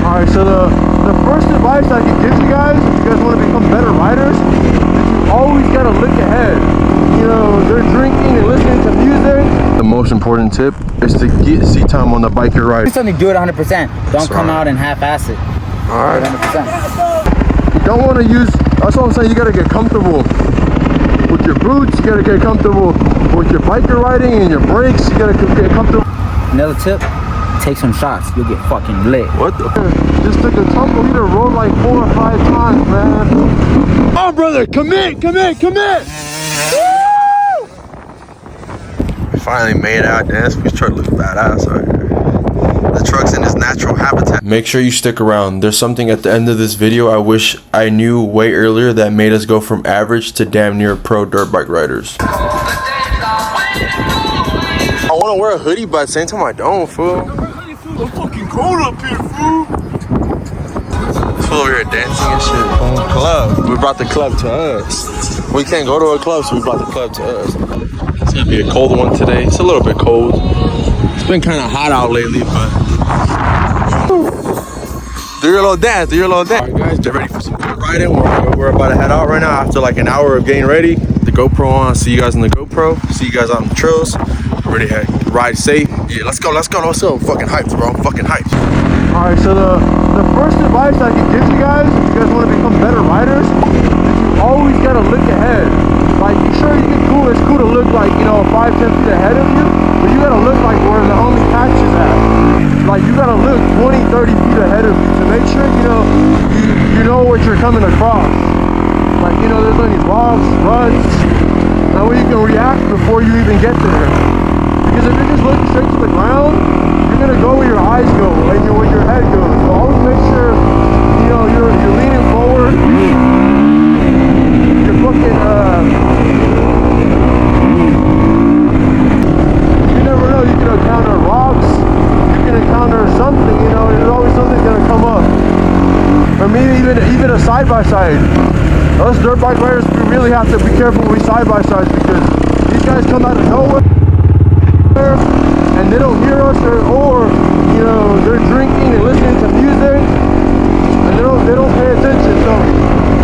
Alright, so the first advice I can give you guys, if you guys want to become better riders, is you always got to look ahead. You know, they're drinking and listening to music. The most important tip is to get seat time on the bike you're riding. Do something, do it 100%. Don't come out and half-ass it. Alright. 100%. You don't want to use, that's what I'm saying, you got to get comfortable with your boots, you got to get comfortable with your bike you're riding and your brakes, you got to get comfortable. Another tip, take some shots, you'll get fucking lit. What the? Just took a tumble, you done rolled like 4 or 5 times, man. Oh, brother, commit, commit, commit! Woo! We finally made out, dance. We try to look badass right here. The truck's in its natural habitat. Make sure you stick around. There's something at the end of this video I wish I knew way earlier that made us go from average to damn near pro dirt bike riders. I want to wear a hoodie, but at the same time I don't, fool. It's fucking cold up here, fool. This fool over here dancing and shit. Club. We brought the club to us. We can't go to a club, so we brought the club to us. It's gonna be a cold one today. It's a little bit cold. It's been kind of hot out lately, but do your little dance, do your little dance. All right, guys, get ready for some good riding. We're about to head out right now after like an hour of getting ready. The GoPro on. See you guys on the GoPro. See you guys on the trails. We're ready to ride safe. Yeah, let's go, let's go, let's go. I'm fucking hyped, bro. I'm fucking hyped. All right, so the first advice I can give you guys, if you guys want to become better riders, is you always got to look ahead. Like, sure, you get cool. It's cool to look like, you know, 5-10 feet ahead of you, but you got to look like where the only patch is at. Like, you got to look 20-30 feet ahead of you to make sure, you know what you're coming across. Like, you know, there's any rocks, ruts, that way you can react before you even get there. Because if you're just looking straight to the ground, you're gonna go where your eyes go and where your head goes. So always make sure, you know, you're leaning forward. You're fucking, you never know, you can encounter rocks, you can encounter something, you know, there's always something gonna come up. Or maybe even a side-by-side. Us dirt bike riders, we really have to be careful when we side-by-sides because these guys come out of nowhere and they don't hear us or you know, they're drinking and listening to music and they don't pay attention. So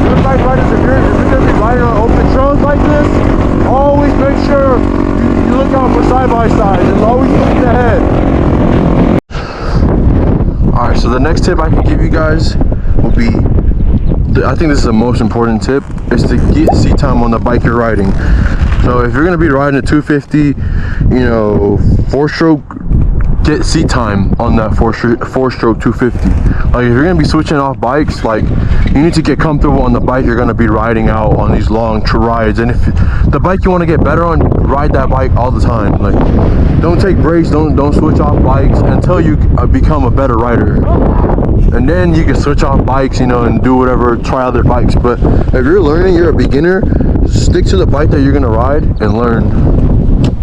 dirt bike riders, if you're gonna be riding on open trails like this, always make sure you look out for side-by-sides and always look ahead. Alright, so the next tip I can give you guys will be, I think this is the most important tip, is to get seat time on the bike you're riding. So if you're going to be riding a 250, you know, 4-stroke, get seat time on that 4-stroke 250. Like if you're going to be switching off bikes, like you need to get comfortable on the bike you're going to be riding out on these long rides. And if the bike you want to get better on, ride that bike all the time. Like don't take breaks, don't switch off bikes until you become a better rider. And then you can switch off bikes, you know, and do whatever, try other bikes. But if you're learning, you're a beginner, stick to the bike that you're gonna ride and learn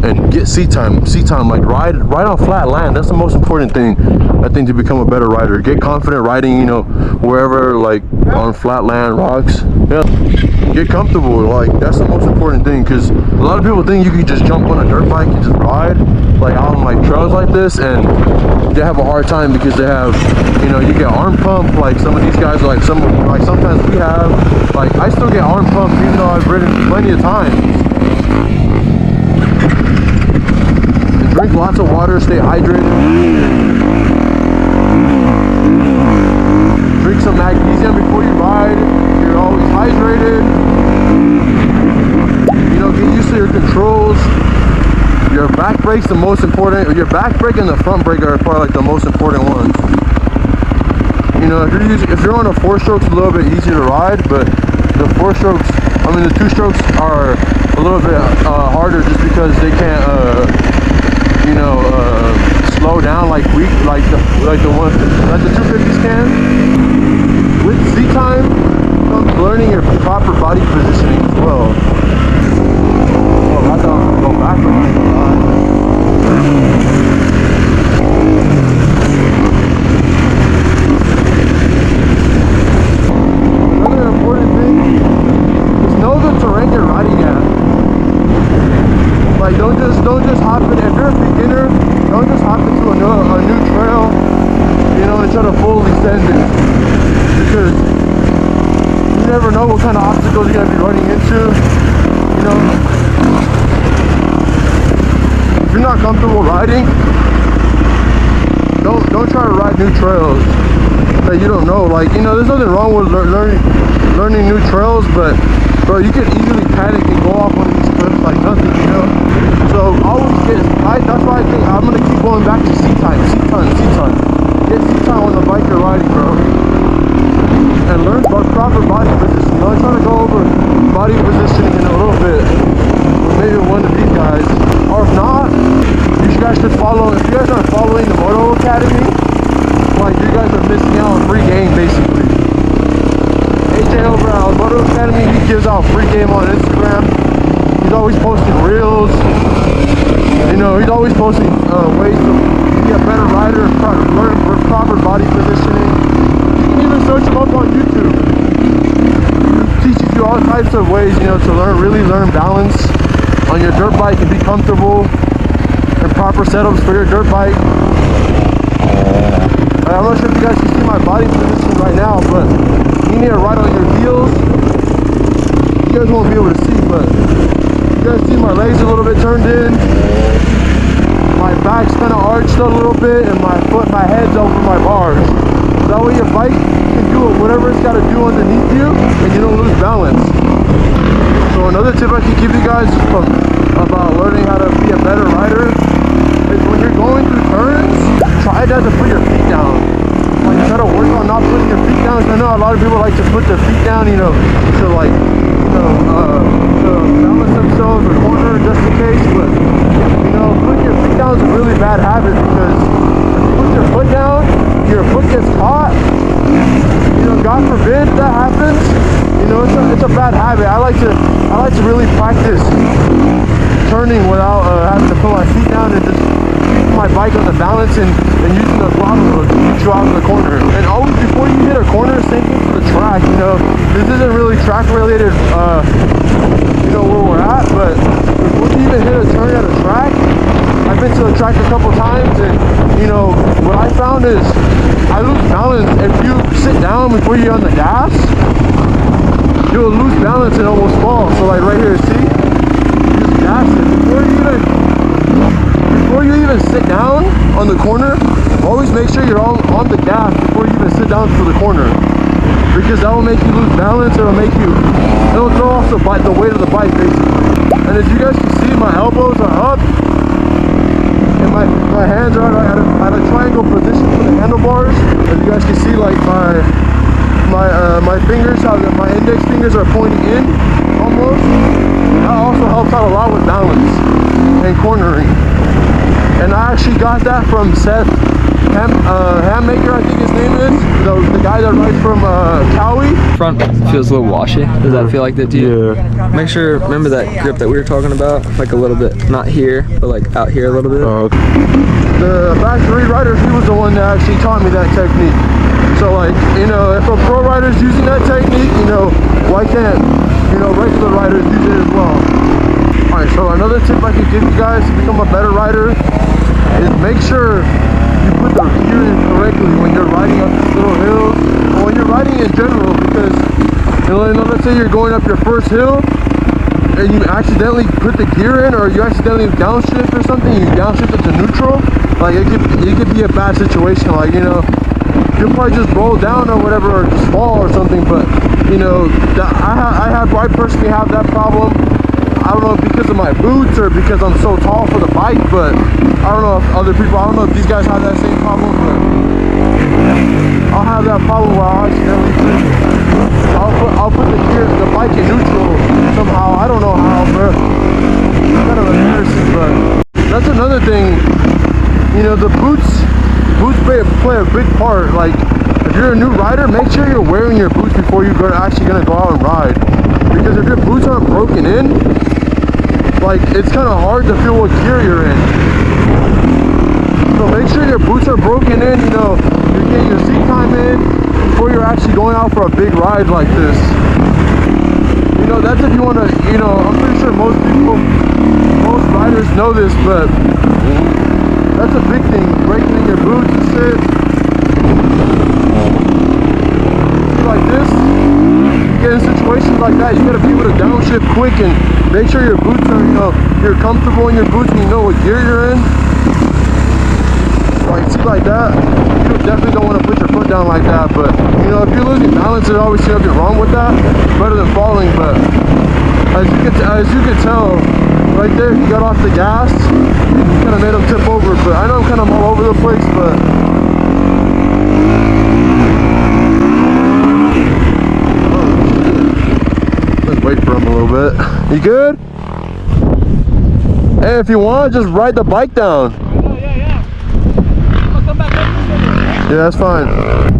and get seat time, like ride on flat land. That's the most important thing, I think, to become a better rider. Get confident riding, you know, wherever, like on flat land, rocks. Yeah, get comfortable. Like that's the most important thing, because a lot of people think you can just jump on a dirt bike and just ride like out on like trails like this, and they have a hard time because they have, you know, you get arm pump. Like some of these guys, like sometimes we have, like I still get arm pump even though I've ridden plenty of times. And drink lots of water, stay hydrated. Drink some magnesium before you ride. You're always hydrated. You know, get used to your controls. Your back brake's the most important. Your back brake and the front brake are probably like the most important ones. You know, if you're on a 4-stroke, it's a little bit easier to ride, but the 4-strokes, I mean the 2-strokes are a little bit harder just because they can't, you know, slow down like the 250s can. With seat time comes learning your proper body positioning as well. Oh, I thought I was going backwards. Another important thing is know the terrain you're riding at. Like don't just hop in. If you're a beginner, don't just hop into a new trail, you know, and try to full fully send it, because you never know what kind of obstacles you're gonna be running into. You know, if you're not comfortable riding, don't try to ride new trails that you don't know. Like, you know, there's nothing wrong with learning new trails, but bro, you can easily panic and go off one of these cliffs like nothing, you know. So always that's why I think I'm gonna keep going back to seat time. Get seat time on the bike you're riding, bro, and learn about proper body positioning. I'm trying to go over body positioning in a little bit, maybe one of these guys, or if not, you guys should follow. If you guys aren't following the Moto Academy, like, you guys are missing out on free game basically. AJ over at Moto Academy, he gives out free game on Instagram. He's always posting reels. You know, he's always posting ways to be a better rider and learn proper body positioning. You can even search him up on YouTube. He teaches you all types of ways, you know, to really learn balance on your dirt bike and be comfortable, and proper setups for your dirt bike. I'm not sure if you guys can see my body position right now, but you need to ride on your heels. You guys won't be able to see, but you guys see my legs a little bit turned in. My back's kind of arched a little bit, and my head's over my bars. That way your bike can do whatever it's got to do underneath you, and you don't lose balance. So another tip I can give you guys about learning how to be a better rider is when you're going through turns, try not to put your feet down. Like, try to work on not putting your feet down. I know a lot of people like to put their feet down, you know, to like, you know, to balance themselves or corner just in case. But you know, putting your feet down is a really bad habit, because if you put your foot down, your foot gets caught. You know, God forbid that happens. You know, it's a bad habit. I like to really practice turning without having to put my feet down, and just keep my bike on the balance and using the throttle to get you out of the corner. And always, before you hit a corner, same thing for the track. You know, this isn't really track related, you know, where we're at, but before you even hit a turn at a track, I've been to the track a couple times, and you know, what I found is I lose balance if you sit down before you're on the gas. You'll lose balance and almost fall. So like right here, see? Just gas it. Before you even sit down on the corner, always make sure you're on the gas before you even sit down to the corner. Because that will make you lose balance, it'll throw off the weight of the bike basically. And as you guys can see, my elbows are up, and my hands are at a triangle position for the handlebars. As you guys can see, like my fingers, how my index fingers are pointing in almost. That also helps out a lot with balance and cornering. And I actually got that from Seth Hammaker, I think his name is, the guy that rides from Cowie. Front feels a little washy. Does that feel like that to you? Yeah. Make sure, remember that grip that we were talking about? Like a little bit, not here, but like out here a little bit. Okay. The factory rider, he was the one that actually taught me that technique. So like, you know, if a pro rider's using that technique, you know, why can't, you know, regular riders use it as well? Alright, so another tip I can give you guys to become a better rider is make sure you put the gear in correctly when you're riding up these little hills, or when you're riding in general, because, you know, let's say you're going up your first hill, and you accidentally put the gear in, or you accidentally downshift or something, you downshift it to neutral, like it could be a bad situation. Like, you know, you'll probably just roll down or whatever, or just fall or something. But you know, I personally have that problem. I don't know if because of my boots or because I'm so tall for the bike, but I don't know if these guys have that same problem, but I'll have that problem where I'll put the bike in neutral somehow. I don't know how, but it's kind of embarrassing. But that's another thing. You know, the boots play a big part. Like, if you're a new rider, make sure you're wearing your boots before you're actually gonna go out and ride. Because if your boots aren't broken in, like, it's kind of hard to feel what gear you're in. So make sure your boots are broken in. You know, you're getting your seat time in before you're actually going out for a big ride like this. You know, that's if you want to, you know, I'm pretty sure most riders know this, but that's a big thing, breaking in your boots and shit. See, like this, you get in situations like that, you gotta be able to downshift quick and make sure your boots are, you know, you're comfortable in your boots and you know what gear you're in. Like, see, like that, you definitely don't want to put your foot down like that, but, you know, if you're losing balance, there's always nothing wrong with that. It's better than falling, but as you can tell, right there, he got off the gas, kind of made him tip over, but I know I'm kind of all over the place, but let's wait for him a little bit. You good? Hey, if you want, just ride the bike down. Yeah, that's fine.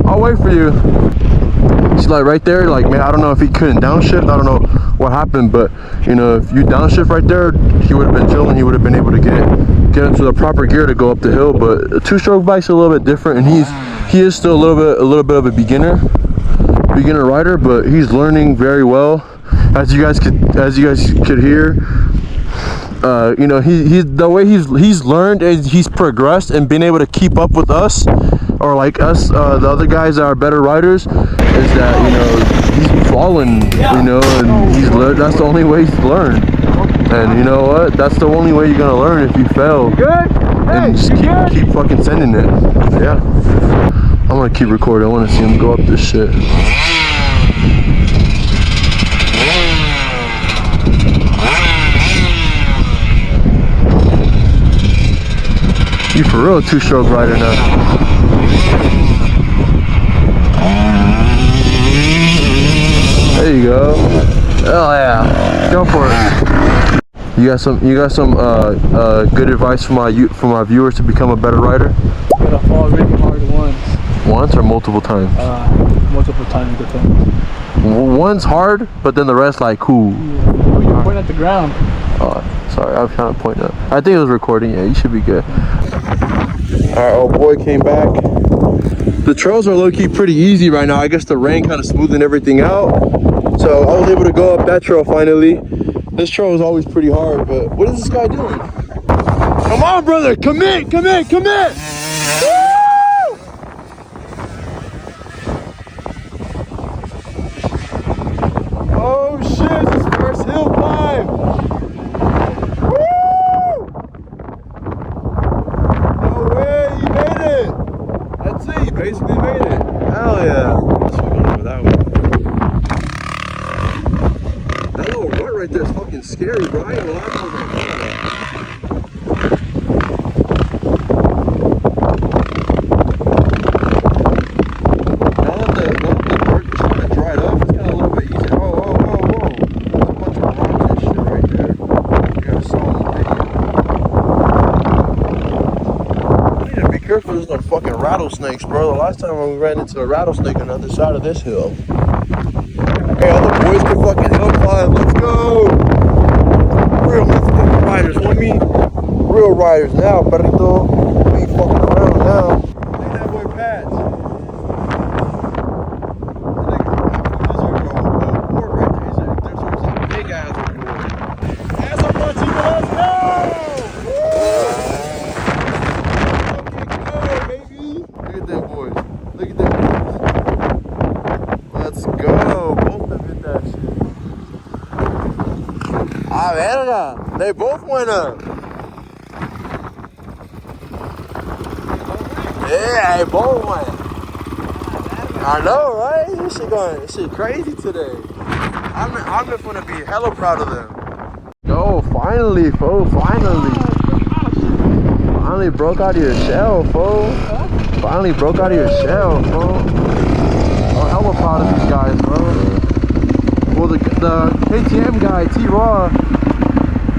I'll wait for you. See, like right there, like, man, I don't know if he couldn't downshift. I don't know what happened, but you know, if you downshift right there, he would have been chilling. He would have been able to get into the proper gear to go up the hill. But a two-stroke bike's a little bit different, and he is still a little bit of a beginner rider, but he's learning very well. As you guys could hear. You know, the way he's learned and he's progressed and been able to keep up with us, or like us, the other guys that are better riders, is that, you know, he's fallen, you know, and he's learned. That's the only way he's learned. And you know what? That's the only way you're gonna learn, if you fail. You good? And just keep fucking sending it. Yeah. I'm gonna keep recording. I want to see him go up this shit. You for real two-stroke rider now. There you go. Hell yeah. Go for it. You got some good advice for my viewers to become a better rider? You gotta fall really hard once. Once or multiple times? Multiple times depends. One's hard, but then the rest like cool. Yeah. You point at the ground. Sorry, I was trying to point up. I think it was recording. Yeah, you should be good. Alright, old boy came back. The trails are low-key pretty easy right now. I guess the rain kind of smoothed everything out. So I was able to go up that trail finally. This trail was always pretty hard, but what is this guy doing? Come on, brother! Commit! Commit! Commit! Woo! Oh shit, this first hill climb! Basically made it. Hell yeah. Let's go over that one. That little rut right there is fucking scary, bro. I ain't gonna lie, now that the dirt is kind of dried up, it's kind of a little bit easier. Whoa. There's a bunch of rocks and shit right there. You guys saw in the video. I need to be careful. There's no fucking rattlesnakes, bro. The last time we ran into a rattlesnake on the other side of this hill. Hey, all the boys can fucking hill climb. Let's go. Real motherfucking riders, homie. Real riders now, perrito. We ain't fucking around now. Look at that boy Pat. There's a board right there. There's a big ass board. Ass up on TV, let's go! Look at them boys. Look at them boys. Let's go. Both of them hit that shit. Ah, verga. They both went up. Yeah, they both went. I know, right? This shit crazy today. I'm just gonna be hella proud of them. Yo, finally, fool. Finally broke out of your shell, fool. Finally broke out of your shell, bro. I'm hella proud of these guys, bro. Well, the KTM guy, T-Raw,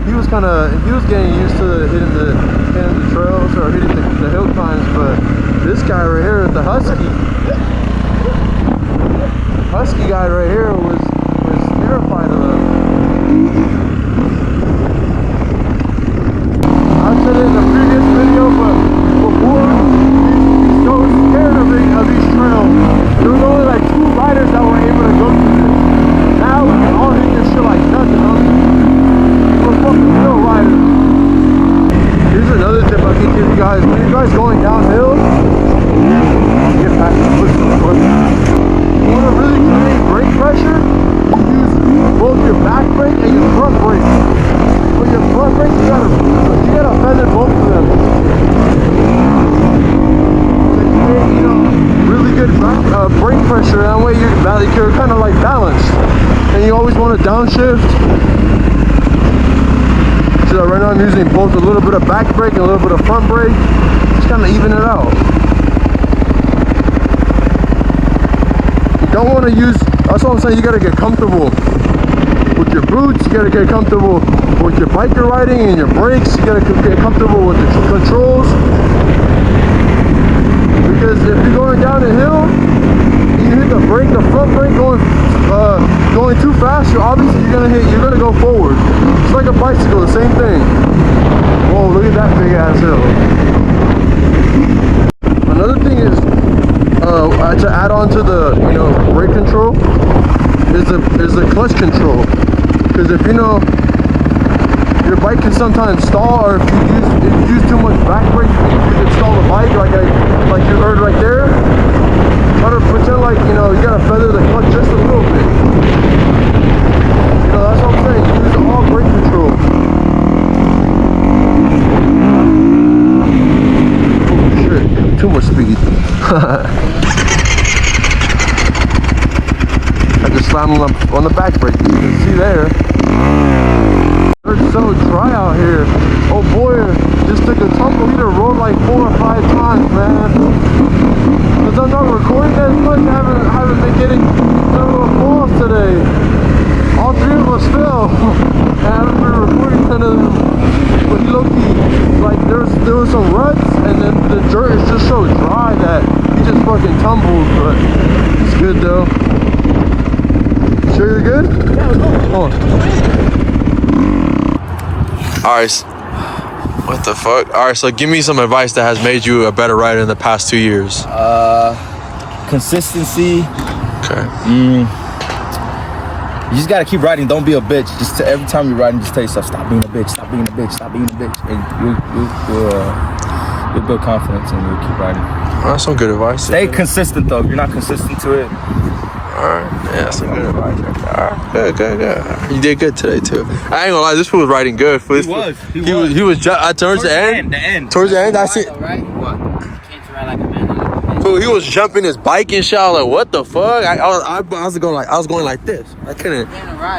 he was getting used to hitting the trails or hitting the hill climbs, but this guy right here, the Husky guy right here was terrified of them. I said it in the previous video, but before, he's so scared of these trails. There was only like 2 riders that were able to go through this. Now we can all hit this shit like nothing, homie. We're fucking real riders. Here's another tip I can give you guys. When you guys going downhill, get past the want to downshift, so right now I'm using both a little bit of back brake and a little bit of front brake, just kind of even it out. You don't want to use, that's what I'm saying, you got to get comfortable with your boots, you got to get comfortable with your biker riding and your brakes, you got to get comfortable with the controls. Because if you're going down a hill, you hit the brake, the front brake going too fast, you're gonna go forward. It's like a bicycle, the same thing. Whoa, look at that big ass hill. Another thing is to add on to the brake control is the clutch control. Because if your bike can sometimes stall, or if you use too much back brake, you can stall the bike like you heard right there. Try to pretend like you gotta feather the clutch just a little bit. That's what I'm saying. Use all brake control. Oh shit, too much speed. I just slammed on the back brake. You can see there. It's so dry out here. Oh boy, just took a tumble. He done rolled like 4 or 5 times, man. Because I'm not recording as much. I haven't been getting little falls today. All 3 of us fell. I haven't been recording none of them. But low-key, like there was some ruts, and then the dirt is just so dry that he just fucking tumbled. But it's good though. Sure you're good? Yeah, let's go. Hold on. Alright, what the fuck? Alright, so give me some advice that has made you a better rider in the past 2 years. Consistency. Okay. You just gotta keep riding. Don't be a bitch. Just every time you're riding, just tell yourself, stop being a bitch, stop being a bitch, stop being a bitch, and you'll build confidence and you'll keep riding. That's some good advice. Stay consistent though. If you're not consistent to it. Alright, yeah, that's some good advice. Alright, good. You did good today too. I ain't gonna lie, this fool was riding good. He was towards the end. Towards the end, I see. Right? What? You can't ride like a man. Fool, he was jumping his bike and shit. I was like, what the fuck? I was going like this. I couldn't.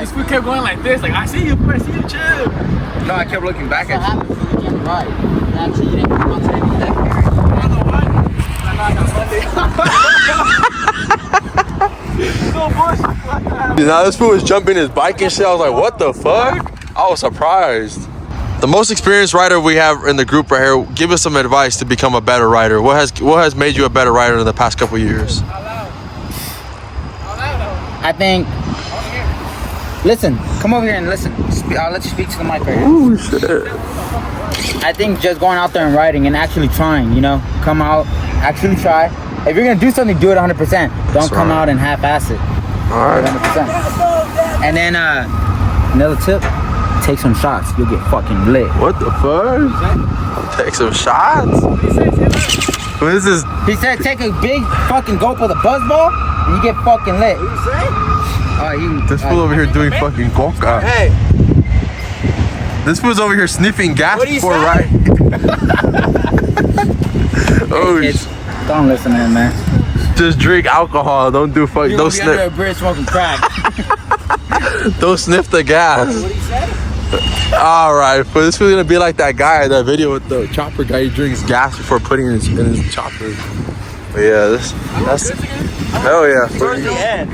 This fool kept going like this. Like, I see you, chill. No, I kept looking back at you. You can't ride. Actually, you didn't come out today. Now this fool was jumping his bike and shit. I was like, what the fuck? I was surprised. The most experienced rider we have in the group right here, give us some advice to become a better rider. What has made you a better rider in the past couple of years? I think. Listen, come over here and listen. I'll let you speak to the mic right here. Ooh, shit. I think just going out there and riding and actually trying, come out, actually try. If you're gonna do something, do it 100%. Don't come out and half-ass it. All right. 100%. And then another tip: take some shots. You'll get fucking lit. What the fuck? Take some shots? What is this? He said take a big fucking gulp of the buzzball and you get fucking lit. What did you say? This fool over here doing fucking coca. Hey. This fool's over here sniffing gas What do you before say? riding. Oh Hey, shit. don't listen to him, man. Just drink alcohol. Don't do fuck. You Don't be under a sniff. bridge smoking crack. Don't sniff the gas. What did he say? All right, but this was gonna be like that guy, that video with the chopper guy. He drinks gas before putting in his chopper. But yeah, that's hell yeah. Towards the end.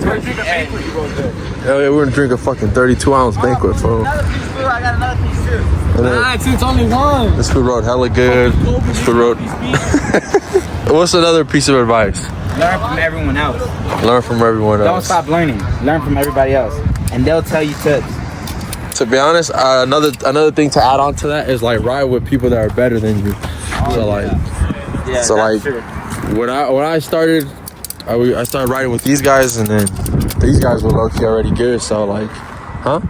Hell yeah, we're gonna drink a fucking 32-ounce banquet, fool. I got another piece too. And then It's only one. this food rode hella good. This food rode. What's another piece of advice? Learn from everyone else. Learn from everyone else. Don't stop learning. Learn from everybody else. And they'll tell you tips. To be honest, another thing to add on to that is like ride with people that are better than you. When I started, I started riding with these guys, and then these guys were low-key already good. So like, huh?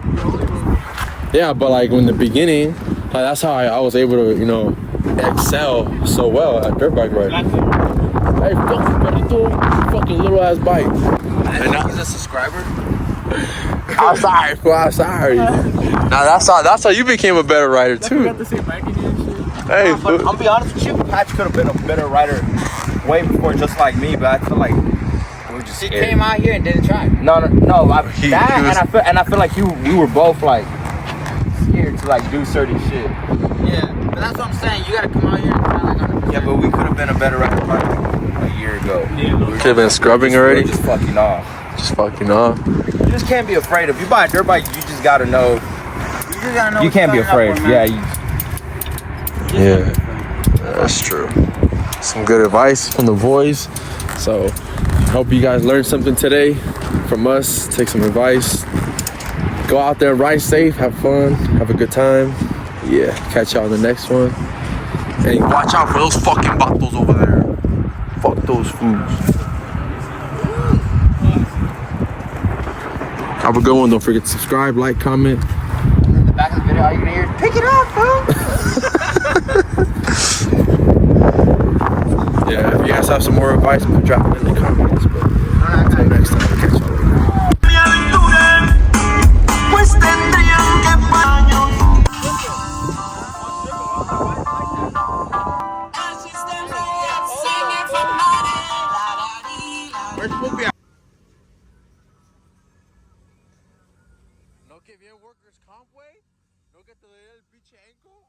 Yeah, but like in the beginning, like that's how I was able to excel so well at dirt bike riding. Hey, fucking little ass bike. And he's a subscriber. I'm sorry, fool. I'm sorry. Now that's how you became a better rider too. Hey, But fool. I'll be honest with you, Patch could have been a better rider way before, just like me. But I feel like we were just He scared. came out here and didn't try. No. He was- And I feel like we were both like scared to like do certain shit. Yeah, but that's what I'm saying. You gotta come out here and try like on the Yeah, but we could have been a better rider like a year ago. Could have been scrubbing already. Just fucking off. Just fucking off. You just can't be afraid. If you buy a dirt bike, you just gotta know. You just gotta know You what can't be you're signing afraid. up for, Yeah. man. Yeah, that's true. Some good advice from the boys. So, hope you guys learned something today from us. Take some advice. Go out there, ride safe, have fun, have a good time. Yeah, catch y'all in the next one. And watch out for those fucking vatos over there. Fuck those fools. Have a good one. Don't forget to subscribe, like, comment. In the back of the video, all you're gonna hear is, pick it up, bro. Yeah, if you guys have some more advice, drop it in the comments. But until next time, catch y'all later. No que bien workers comp, güey. No que te dé el pinche ankle.